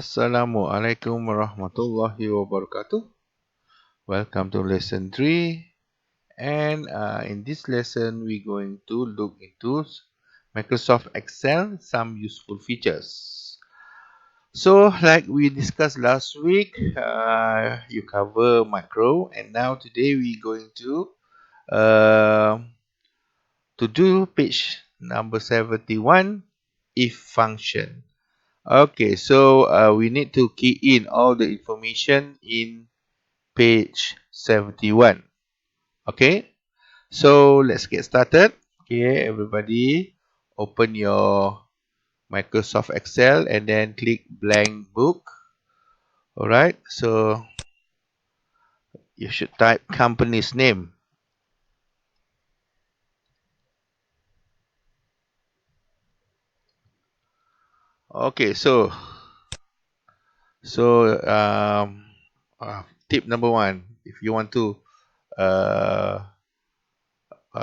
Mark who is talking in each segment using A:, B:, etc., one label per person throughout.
A: Assalamualaikum warahmatullahi wabarakatuh. Welcome to lesson 3. And in this lesson, we're going to look into Microsoft Excel, some useful features. So, like we discussed last week, you cover macro, and now today we're going uh, to do page number 71, if function. Okay, so we need to key in all the information in page 71. Okay, so let's get started. Okay, everybody, open your Microsoft Excel and then click blank book. Alright, so you should type company's name. Okay, so tip number 1, if you want to uh,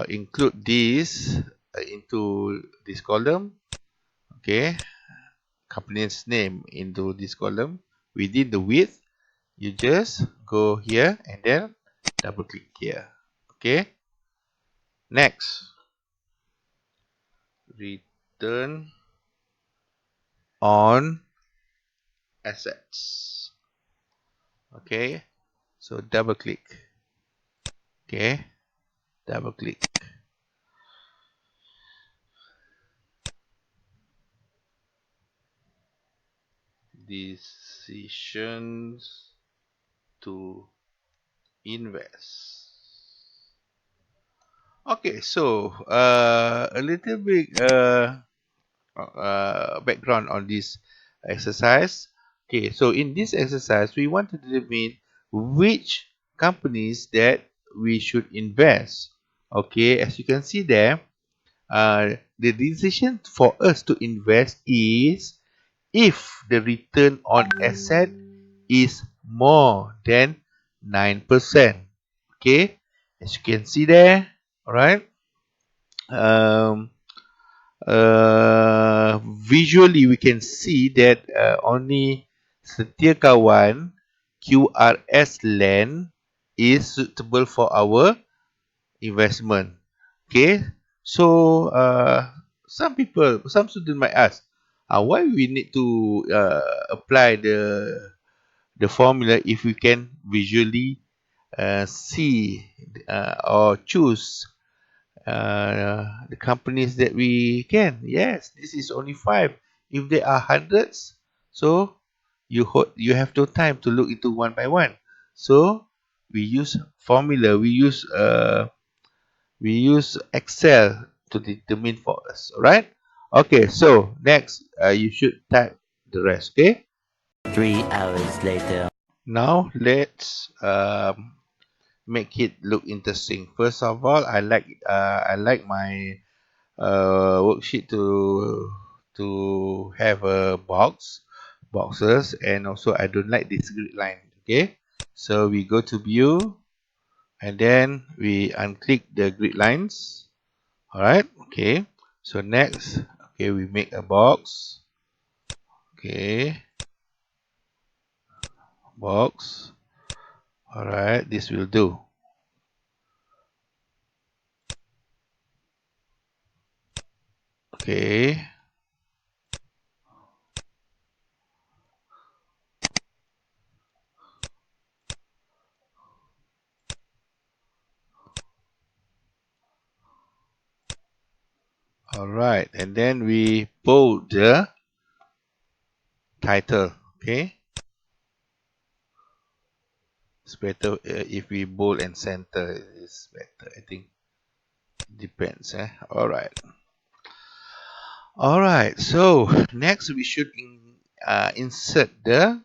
A: include this into this column, okay, company's name into this column within the width, you just go here and then double click here. Okay, next, return on assets. Okay, so double click. Okay, double click. Decisions to invest. Okay, so a little bit background on this exercise. Okay, so in this exercise, we want to determine which companies that we should invest. Okay, as you can see there, the decision for us to invest is if the return on asset is more than 9%. Okay, as you can see there, all right. Um, Visually we can see that only Setia Kawan QRS land is suitable for our investment. Okay, so some students might ask, why we need to apply the formula if we can visually see or choose the companies that we can. Yes, this is only 5. If there are hundreds, so you have no time to look into one by one. So we use formula. We use Excel to determine for us. All right. Okay. So next, you should type the rest. Okay.
B: 3 hours later.
A: Now let's make it look interesting. First of all, I like my worksheet to have a boxes, and also I don't like this grid line. Okay, so we go to view and then we unclick the grid lines. All right. Okay, so next, okay, we make a box. Okay, box. All right, this will do. Okay, all right, and then we bold the title. Okay, it's better if we bold and center. It's better, I think. Depends. All right. All right. So next we should insert the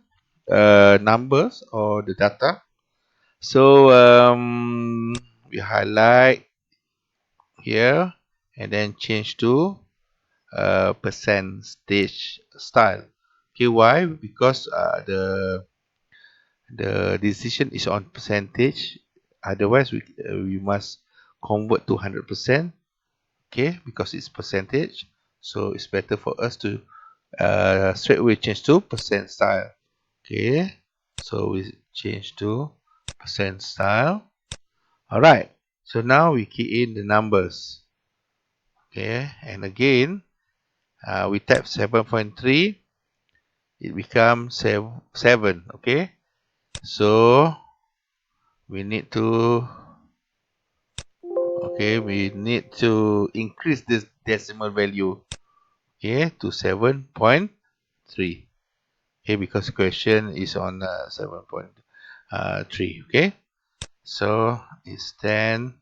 A: numbers or the data. So we highlight here and then change to percentage style. Okay, why? Because the decision is on percentage. Otherwise, we must convert to 100%. Okay, because it's percentage, so it's better for us straight away change to percent style. Okay, so we change to percent style. Alright, so now we key in the numbers. Okay, and again we type 7.3, it becomes 7. Okay, so we need to increase this decimal value, okay, to 7.3. Okay, because question is on 7.3. Okay, so it's 10,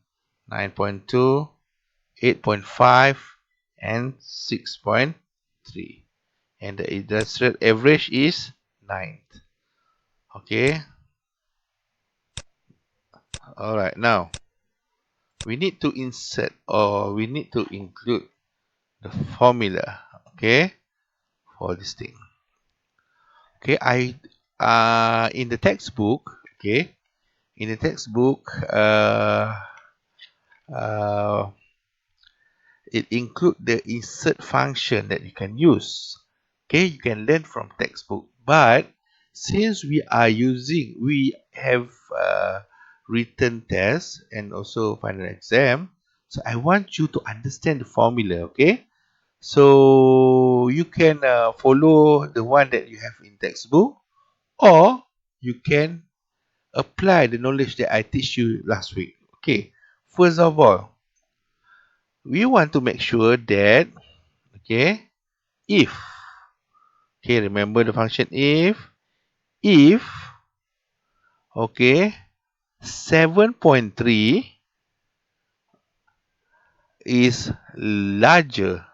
A: 9.2, 8.5, and 6.3, and the industrial average is 9. Okay, all right, now we need to insert, or we need to include the formula, okay, for this thing. Okay, in the textbook, okay, in the textbook, uh, it include the insert function that you can use. Okay, you can learn from textbook, but since we have written test and also final exam, so I want you to understand the formula. Okay, so you can follow the one that you have in textbook, or you can apply the knowledge that I teach you last week. Okay, first of all, we want to make sure that, okay, if, okay, remember the function if, okay, 7.3 is larger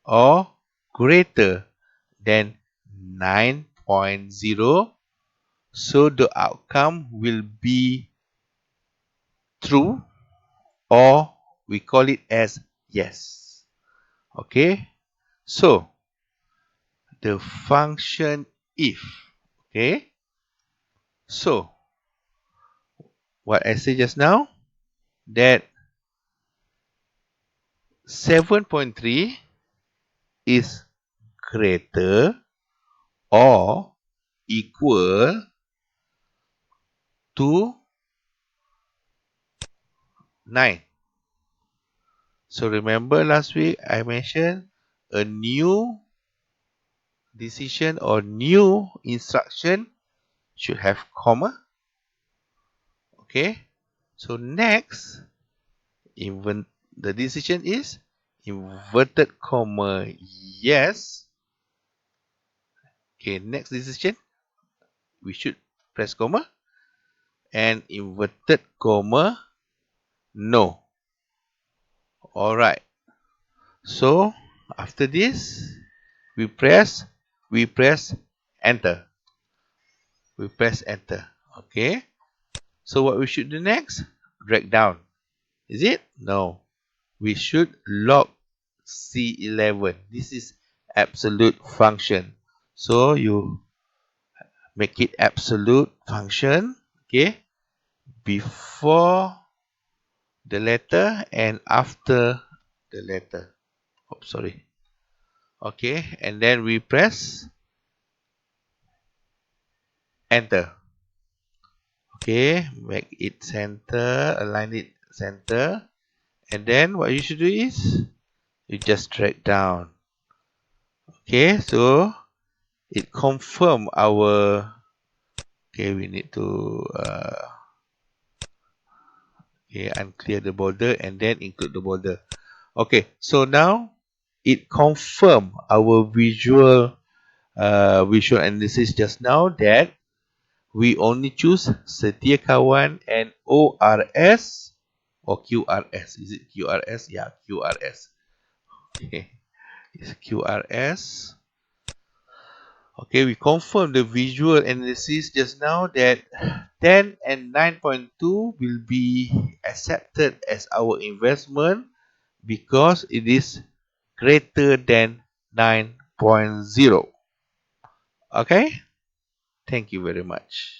A: or greater than 9.0, so the outcome will be true, or we call it as yes. Okay, so the function if, okay, so what I said just now, that 7.3 is greater or equal to 9. So remember last week I mentioned a new decision or new instruction should have comma. Okay, so next, even the decision is inverted comma yes. Okay, next decision we should press comma, and inverted comma no. Alright, so after this we press enter. We press enter. Okay, so what we should do next? Drag down. Is it? No, we should log C11. This is absolute function, so you make it absolute function, okay, before the letter and after the letter. Oh, sorry. Okay, and then we press enter. Okay, make it center, align it center, and then what you should do is you just drag down. Okay, so it confirm our, okay, we need to okay, unclear the border and then include the border. Okay, so now it confirm our visual analysis just now, that we only choose Setia Kawan and ORS or QRS. Is it QRS? Yeah, QRS. Okay, it's QRS. Okay, we confirm the visual analysis just now, that 10 and 9.2 will be accepted as our investment because it is greater than 9.0. Okay, thank you very much.